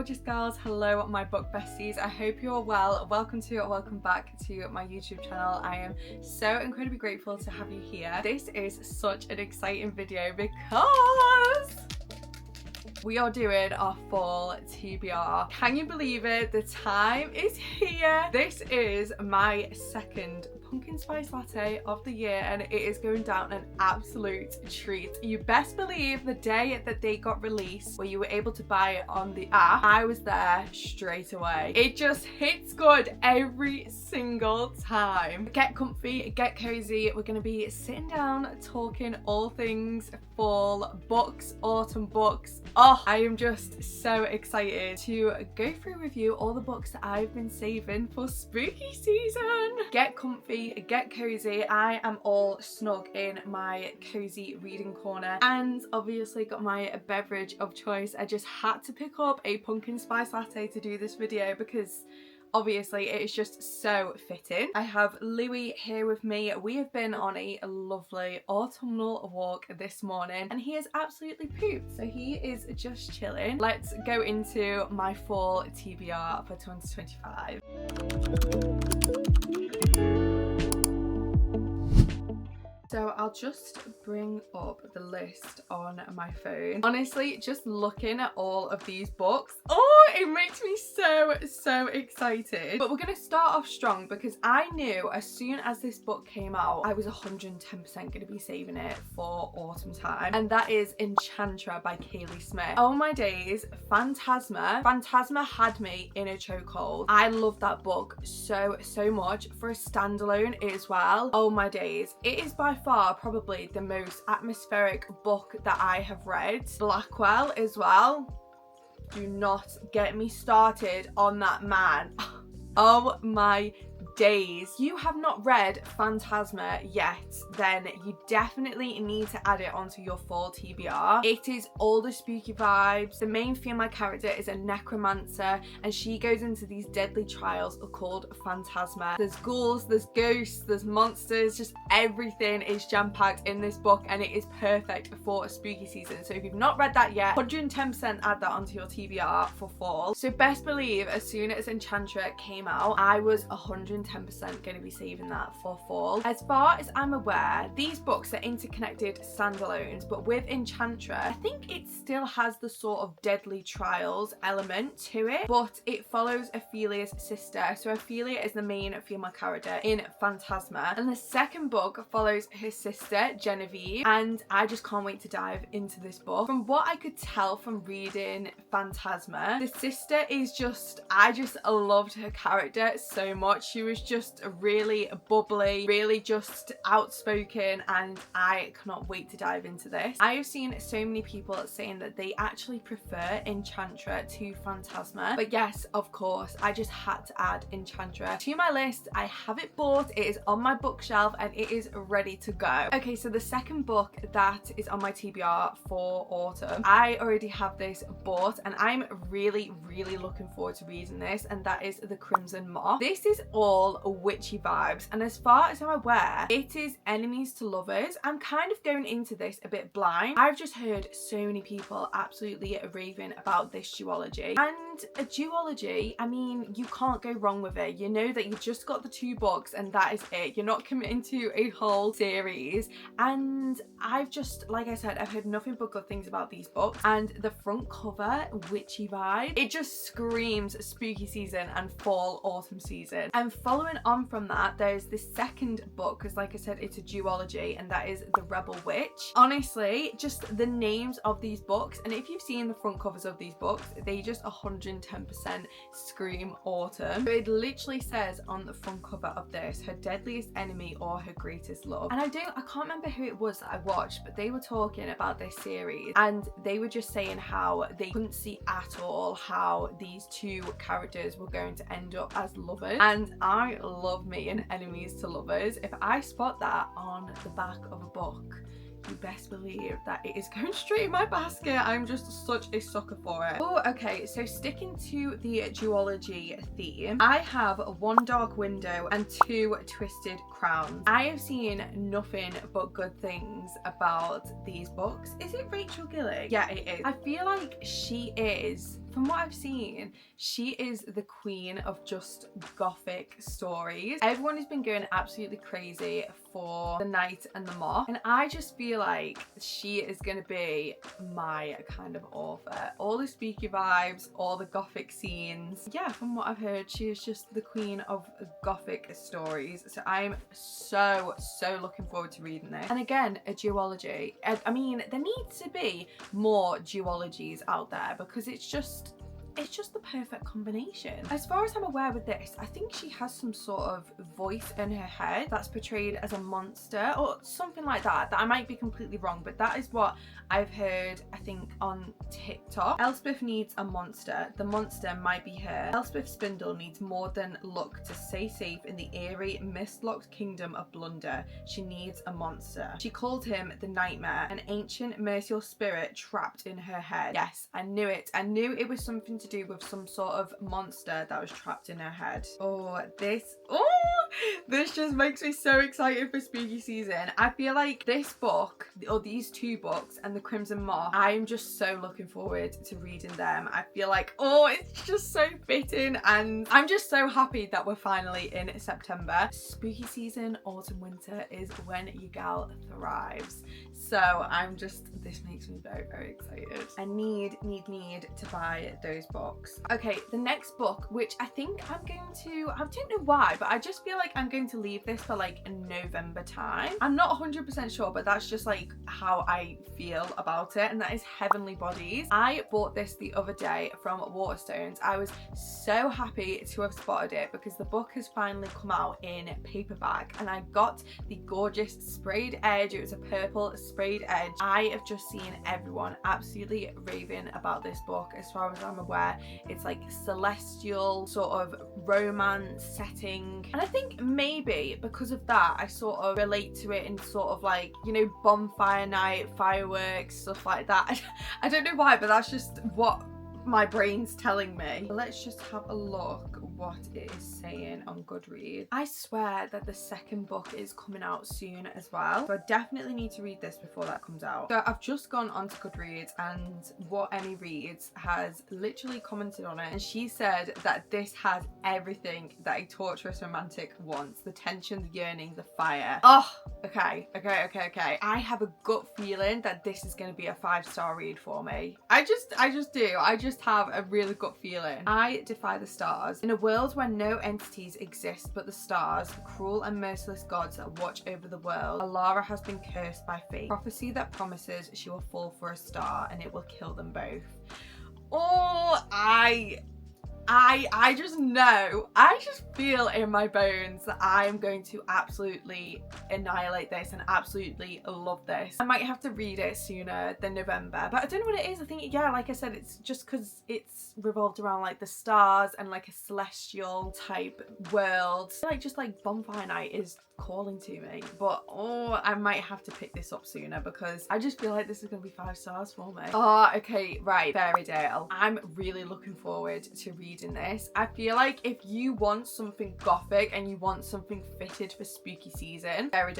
gorgeous girls. Hello my book besties, I hope you're well. Welcome back to my YouTube channel. I am so incredibly grateful to have you here. This is such an exciting video because we are doing our fall TBR. Can you believe it? The time is here. This is my second pumpkin spice latte of the year and it is going down an absolute treat. You best believe the day that they got released, where you were able to buy it on the app, I was there straight away. It just hits good every single time. Get comfy, get cozy. We're gonna be sitting down talking all things fall books, autumn books. Oh, I am just so excited to go through with you all the books that I've been saving for spooky season. Get comfy, get cozy. I am all snug in my cozy reading corner and obviously got my beverage of choice. I just had to pick up a pumpkin spice latte to do this video because obviously it is just so fitting. I have Louis here with me. We have been on a lovely autumnal walk this morning and he is absolutely pooped, so he is just chilling. Let's go into my fall TBR for 2025. So I'll just bring up the list on my phone. Honestly, just looking at all of these books, oh, it makes me so excited. But we're gonna start off strong because I knew as soon as this book came out, I was 110% gonna be saving it for autumn time. And that is Enchantra by Kaylee Smith. Oh my days, Phantasma. Phantasma had me in a chokehold. I love that book so much. For a standalone as well. Oh my days. It is by far probably the most atmospheric book that I have read. Blackwell as well. Do not get me started on that man. Oh my days. You have not read Phantasma yet, then you definitely need to add it onto your fall TBR. It is all the spooky vibes. The main female character is a necromancer and she goes into these deadly trials called Phantasma. There's ghouls, there's ghosts, there's monsters, just everything is jam-packed in this book and it is perfect for a spooky season. So if you've not read that yet, 110% add that onto your TBR for fall. So best believe as soon as Enchantra came out, I was 110% going to be saving that for fall. As far as I'm aware, these books are interconnected standalones, but with Enchantra, I think it still has the sort of deadly trials element to it, but it follows Ophelia's sister. So Ophelia is the main female character in Phantasma, and the second book follows her sister Genevieve, and I just can't wait to dive into this book. From what I could tell from reading Phantasma, the sister is I just loved her character so much. She was just really bubbly, really just outspoken, and I cannot wait to dive into this. I have seen so many people saying that they actually prefer Enchantra to Phantasma, but yes, of course, I just had to add Enchantra to my list. I have it bought, it is on my bookshelf, and it is ready to go. Okay, so the second book that is on my TBR for autumn, I already have this bought and I'm really looking forward to reading this, and that is The Crimson Moth. This is all witchy vibes, and as far as I'm aware, it is enemies to lovers. I'm kind of going into this a bit blind. I've just heard so many people absolutely raving about this duology, and a duology, I mean, you can't go wrong with it. You know that you just got the 2 books and that is it. You're not committing to a whole series, and I've just, like I said, I've heard nothing but good things about these books, and the front cover, witchy vibe, it just screams spooky season and fall autumn season. And following on from that, there's the second book, because like I said, it's a duology, and that is The Rebel Witch. Honestly, just the names of these books, and if you've seen the front covers of these books, they just 110% scream autumn. So it literally says on the front cover of this, her deadliest enemy or her greatest love. And I can't remember who it was that I watched, but they were talking about this series and they were just saying how they couldn't see at all how these 2 characters were going to end up as lovers, and I love me an enemies to lovers. If I spot that on the back of a book, you best believe that it is going straight in my basket. I'm just such a sucker for it. Oh, okay, so sticking to the duology theme, I have One Dark Window and 2 Twisted Crowns. I have seen nothing but good things about these books. Is it Rachel Gillig? Yeah, it is. I feel like she is from what I've seen, she is the queen of just gothic stories. Everyone has been going absolutely crazy for The Night and the Moth, and I just feel like she is going to be my kind of author. All the spooky vibes, all the gothic scenes. Yeah, from what I've heard, she is just the queen of gothic stories. So I'm so looking forward to reading this. And again, a duology. I mean, there needs to be more duologies out there because it's just the perfect combination. As far as I'm aware with this, I think she has some sort of voice in her head that's portrayed as a monster or something like that. I might be completely wrong, but that is what I've heard, I think, on TikTok. Elspeth needs a monster. The monster might be her. Elspeth Spindle needs more than luck to stay safe in the eerie, mist-locked kingdom of Blunder. She needs a monster. She called him the Nightmare, an ancient merciless spirit trapped in her head. Yes, I knew it. I knew it was something to do with some sort of monster that was trapped in her head. This just makes me so excited for spooky season. I feel like this book, or these two books, and the Crimson Moth, I'm just so looking forward to reading them. I feel like, it's just so fitting, and I'm just so happy that we're finally in September. Spooky season, autumn, winter is when your gal thrives. So this makes me very excited. I need to buy those books. Okay, the next book, which I think I don't know why, but I just feel like I'm going to leave this for like November time. I'm not 100% sure, but that's just like how I feel about it, and that is Heavenly Bodies. I bought this the other day from Waterstones. I was so happy to have spotted it because the book has finally come out in paperback, and I got the gorgeous sprayed edge. It was a purple sprayed edge. I have just seen everyone absolutely raving about this book. As far as I'm aware, it's like celestial sort of romance setting, and I think maybe because of that I sort of relate to it in sort of like, you know, bonfire night, fireworks, stuff like that. I don't know why, but that's just what my brain's telling me. Let's just have a look what it is saying on Goodreads. I swear that the second book is coming out soon as well, so I definitely need to read this before that comes out. So I've just gone onto Goodreads, and What Emmy Reads has literally commented on it, and she said that this has everything that a torturous romantic wants: the tension, the yearning, the fire. Okay. I have a gut feeling that this is going to be a 5-star read for me. I just do. I just have a really gut feeling. I defy the stars. In a world where no entities exist but the stars, the cruel and merciless gods that watch over the world, Alara has been cursed by fate. Prophecy that promises she will fall for a star and it will kill them both. I just know, I just feel in my bones that I am going to absolutely annihilate this and absolutely love this. I might have to read it sooner than November, but I don't know what it is. I think, yeah, like I said, it's just because it's revolved around like the stars and like a celestial type world. Like just like bonfire night is calling to me, but I might have to pick this up sooner because I just feel like this is gonna be 5 stars for me. Okay, right, Fairy I'm really looking forward to reading this. I feel like if you want something gothic and you want something fitted for spooky season, Fairy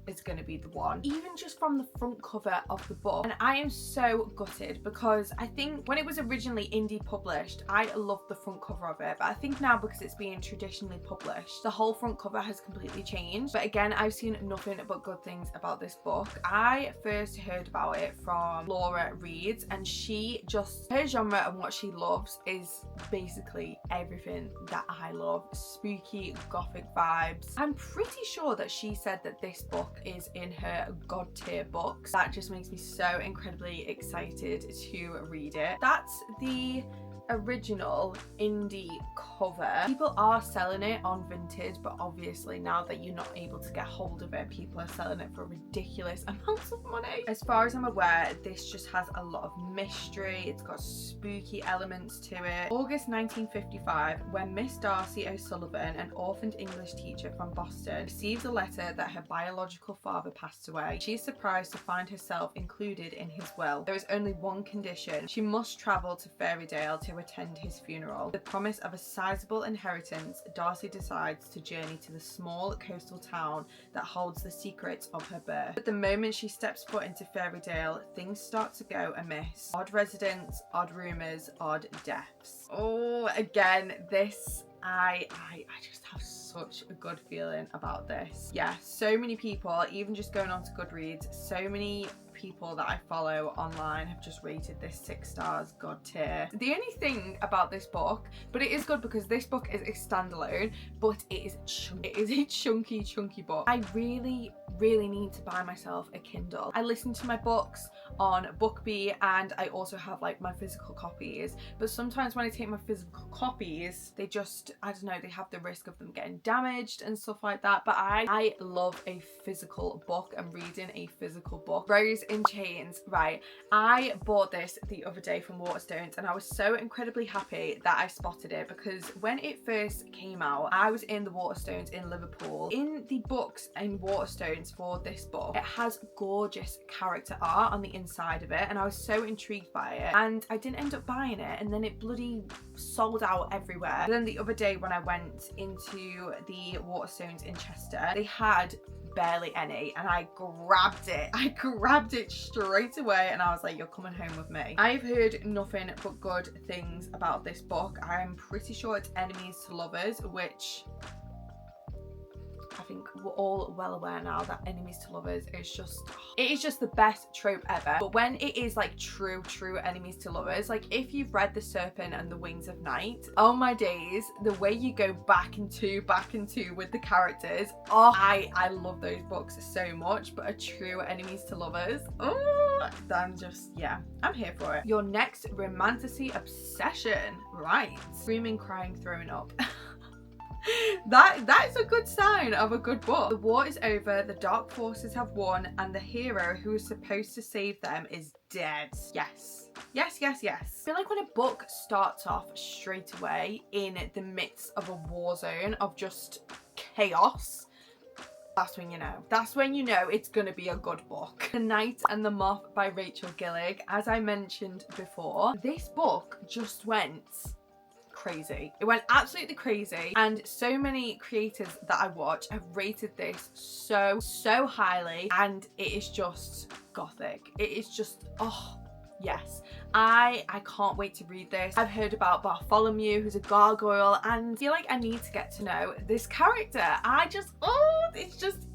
is going to be the one. Even just from the front cover of the book. And I am so gutted because I think when it was originally indie published, I loved the front cover of it, but I think now because it's being traditionally published, the whole front cover has completely changed. But again, I've seen nothing but good things about this book. I first heard about it from Laura Reads, and her genre and what she loves is basically everything that I love. Spooky gothic vibes. I'm pretty sure that she said that this book is in her god tier books. That just makes me so incredibly excited to read it. That's the original indie cover. People are selling it on Vinted, but obviously now that you're not able to get hold of it, people are selling it for ridiculous amounts of money. As far as I'm aware, this just has a lot of mystery. It's got spooky elements to it. August 1955, when Miss Darcy O'Sullivan, an orphaned English teacher from Boston, receives a letter that her biological father passed away. She's surprised to find herself included in his will. There is only one condition. She must travel to Fairydale to to attend his funeral. The promise of a sizable inheritance, Darcy decides to journey to the small coastal town that holds the secrets of her birth. But the moment she steps foot into Fairydale, things start to go amiss. Odd residents, odd rumours, odd deaths. Oh, again, this I just have such a good feeling about this. Yeah, so many people, even just going on to Goodreads, so many people that I follow online have just rated this 6 stars, god tier. The only thing about this book, but it is good because this book is a standalone, but it is a chunky book. I really need to buy myself a Kindle. I listen to my books on BookBee, and I also have like my physical copies, but sometimes when I take my physical copies, they just, I don't know, they have the risk of them getting damaged and stuff like that. But I love a physical book and reading a physical book. Rose in Chains, right, I bought this the other day from Waterstones, and I was so incredibly happy that I spotted it, because when it first came out, I was in the Waterstones in Liverpool. In the books in Waterstones for this book, it has gorgeous character art on the inside of it, and I was so intrigued by it, and I didn't end up buying it, and then it bloody sold out everywhere. But then the other day when I went into the Waterstones in Chester, they had barely any, and I grabbed it straight away, and I was like, you're coming home with me. I've heard nothing but good things about this book. I'm pretty sure it's enemies to lovers, which I think we're all well aware now that enemies to lovers is just, it is just the best trope ever. But when it is like true enemies to lovers, like if you've read The Serpent and the Wings of Night, oh my days, the way you go back into with the characters, oh, I love those books so much. But a true enemies to lovers, oh, I'm just, yeah, I'm here for it. Your next romantasy obsession, right? Screaming, crying, throwing up. That is a good sign of a good book. The war is over, the dark forces have won, and the hero who is supposed to save them is dead. Yes. I feel like when a book starts off straight away in the midst of a war zone of just chaos, that's when you know. That's when you know it's gonna be a good book. The Knight and the Moth by Rachel Gillig. As I mentioned before, this book just went crazy. It went absolutely crazy, and so many creators that I watch have rated this so highly, and it is just gothic. It is just, oh yes, I can't wait to read this. I've heard about Bartholomew, who's a gargoyle, and I feel like I need to get to know this character.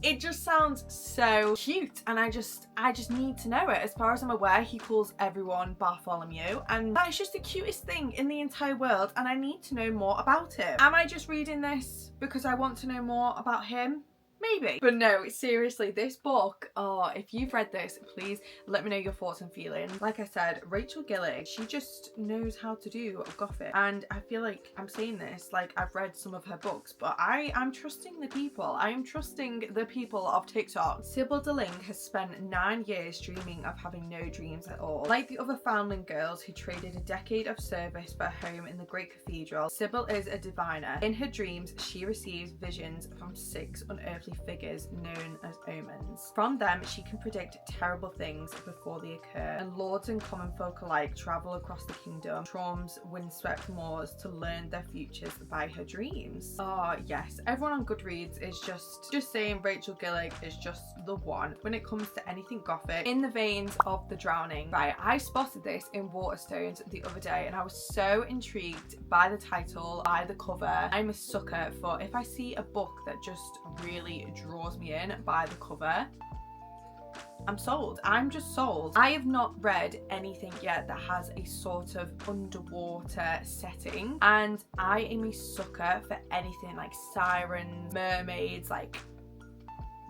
It just sounds so cute, and I just need to know it. As far as I'm aware, he calls everyone Bartholomew, and that is just the cutest thing in the entire world, and I need to know more about him. Am I just reading this because I want to know more about him? Maybe. But no, seriously, this book, oh, if you've read this, please let me know your thoughts and feelings. Like I said, Rachel Gillig, she just knows how to do gothic. And I feel like I'm saying this, like I've read some of her books, but I'm trusting the people. I am trusting the people of TikTok. Sybil DeLing has spent 9 years dreaming of having no dreams at all. Like the other foundling girls who traded a decade of service for a home in the Great Cathedral, Sybil is a diviner. In her dreams, she receives visions from 6 unearthly figures known as omens. From them, she can predict terrible things before they occur, and lords and common folk alike travel across the kingdom, Trom's windswept moors, to learn their futures by her dreams. Oh yes, everyone on Goodreads is just saying Rachel Gillig is just the one when it comes to anything gothic in the veins of The Drowning. Right, I spotted this in Waterstones the other day, and I was so intrigued by the title, by the cover. I'm a sucker for if I see a book that just really draws me in by the cover, I'm sold. I'm just sold. I have not read anything yet that has a sort of underwater setting, and I am a sucker for anything like sirens, mermaids, like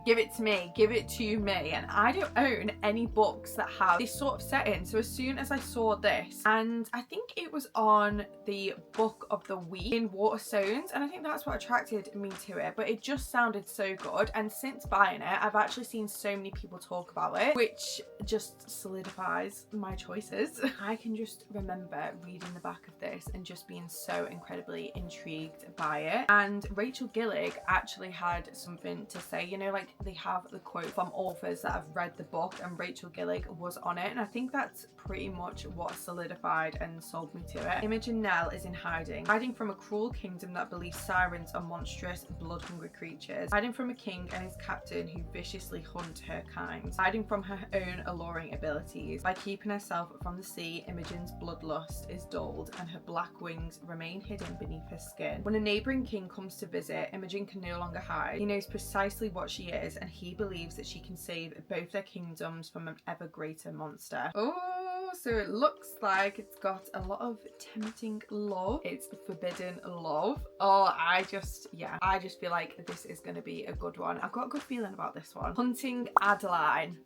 give it to me, give it to me. And I don't own any books that have this sort of setting, so as soon as I saw this, and I think it was on the book of the week in Waterstones, and I think that's what attracted me to it, but it just sounded so good. And since buying it, I've actually seen so many people talk about it, which just solidifies my choices. I can just remember reading the back of this and just being so incredibly intrigued by it. And Rachel Gillig actually had something to say, you know, like they have the quote from authors that have read the book, and Rachel Gillig was on it, and I think that's pretty much what solidified and sold me to it. Imogen Nell is in hiding from a cruel kingdom that believes sirens are monstrous, blood-hungry creatures, hiding from a king and his captain who viciously hunt her kind, hiding from her own alluring abilities. By keeping herself from the sea, Imogen's bloodlust is dulled and her black wings remain hidden beneath her skin. When a neighbouring king comes to visit, Imogen can no longer hide. He knows precisely what she is, and he believes that she can save both their kingdoms from an ever greater monster. Oh, so it looks like it's got a lot of tempting love. It's forbidden love. Oh, I just feel like this is going to be a good one. I've got a good feeling about this one. Hunting Adeline.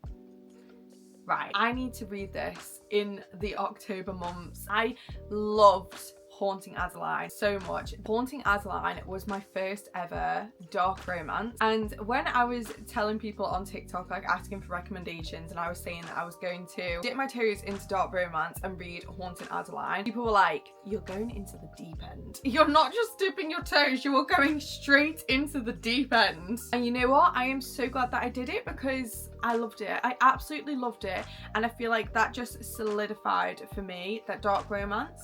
Right, I need to read this in the October months. I loved Haunting Adeline so much. Haunting Adeline was my first ever dark romance, and when I was telling people on TikTok, like asking for recommendations, and I was saying that I was going to dip my toes into dark romance and read Haunting Adeline, people were like, you're going into the deep end. You're not just dipping your toes, you are going straight into the deep end. And you know what? I am so glad that I did it, because I loved it. I absolutely loved it, and I feel like that just solidified for me that dark romance,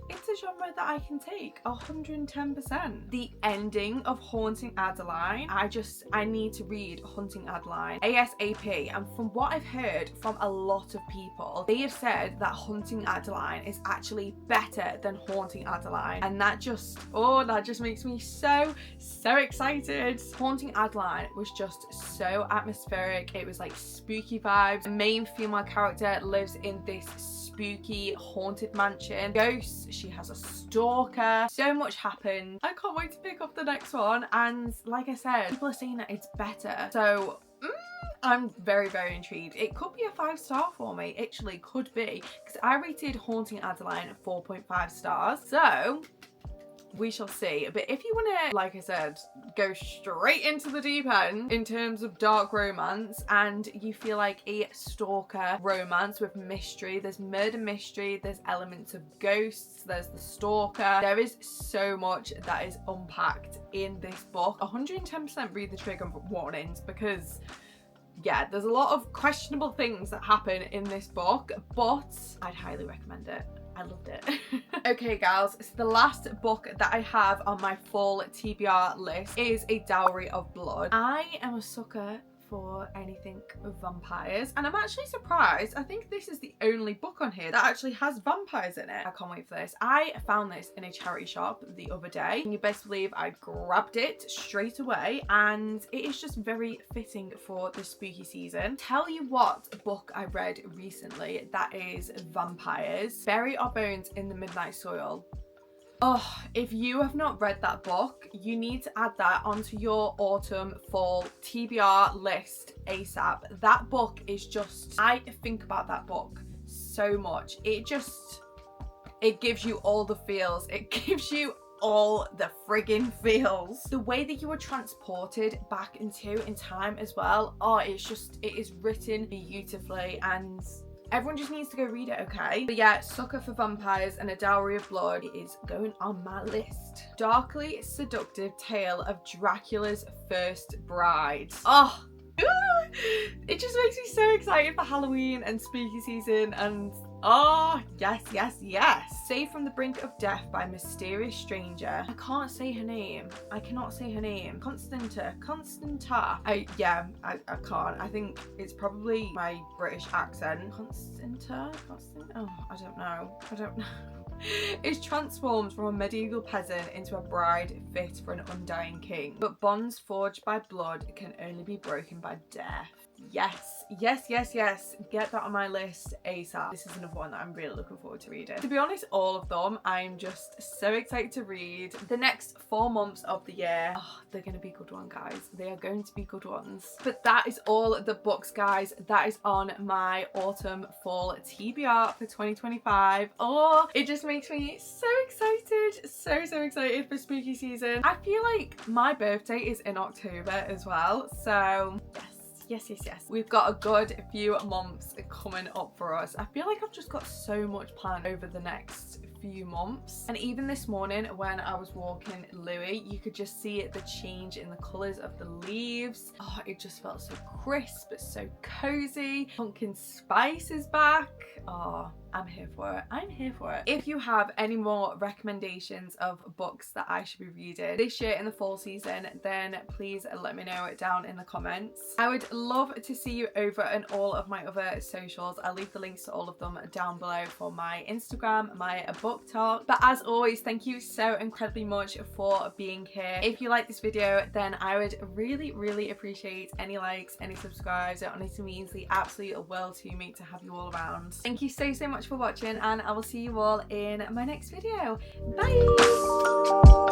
it's a genre that I can take 110%. The ending of Haunting Adeline, I need to read Haunting Adeline ASAP. And from what I've heard from a lot of people, they have said that Haunting Adeline is actually better than Haunting Adeline, and that just makes me so excited. Haunting Adeline was just so atmospheric. It was like spooky vibes. The main female character lives in this spooky haunted mansion. Ghosts, she has a stalker. So much happened. I can't wait to pick up the next one, and like I said, people are saying that it's better, so I'm very intrigued. It could be a 5-star for me. It actually could be, because I rated Haunting Adeline 4.5 stars, so we shall see. But if you want to, like I said, go straight into the deep end in terms of dark romance, and you feel like a stalker romance with mystery, there's murder mystery, there's elements of ghosts, there's the stalker, there is so much that is unpacked in this book. 110% read the trigger warnings, because yeah, there's a lot of questionable things that happen in this book, but I'd highly recommend it. I loved it. Okay, gals, so the last book that I have on my full TBR list is A Dowry of Blood. I am a sucker for anything with vampires, and I'm actually surprised. I think this is the only book on here that actually has vampires in it. I can't wait for this. I found this in a charity shop the other day, and you best believe I grabbed it straight away, and it is just very fitting for the spooky season. Tell you what book I read recently that is vampires. Bury Our Bones in the Midnight Soil. Oh, if you have not read that book, you need to add that onto your autumn fall TBR list ASAP. That book is just, I think about that book so much. It gives you all the feels. It gives you all the friggin' feels. The way that you were transported back in time as well. Oh, it is written beautifully, and everyone just needs to go read it, okay? But yeah, sucker for vampires and A Dowry of Blood is going on my list. Darkly seductive tale of Dracula's first bride. Oh, it just makes me so excited for Halloween and spooky season, and oh, yes. Saved from the brink of death by a mysterious stranger. I can't say her name. I cannot say her name. Constanta. I can't. I think it's probably my British accent. Constanta? Oh, I don't know. Is transformed from a medieval peasant into a bride fit for an undying king. But bonds forged by blood can only be broken by death. Yes. Get that on my list ASAP. This is another one that I'm really looking forward to reading. To be honest, all of them I'm just so excited to read. The next 4 months of the year, they're going to be good ones, guys. They are going to be good ones. But that is all the books, guys, that is on my autumn fall TBR for 2025. Oh, it just makes me so excited. So excited for spooky season. I feel like my birthday is in October as well, so yes. We've got a good few months coming up for us. I feel like I've just got so much planned over the next few months. And even this morning when I was walking Louis, you could just see the change in the colours of the leaves. Oh, it just felt so crisp, so cozy. Pumpkin spice is back. Oh, I'm here for it. I'm here for it. If you have any more recommendations of books that I should be reading this year in the fall season, then please let me know it down in the comments. I would love to see you over on all of my other socials. I'll leave the links to all of them down below for my Instagram, my BOOKTOK. But as always, thank you so incredibly much for being here. If you like this video, then I would really appreciate any likes, any subscribes. It honestly means the absolute world to me to have you all around. Thank you so much for watching, and I will see you all in my next video. Bye!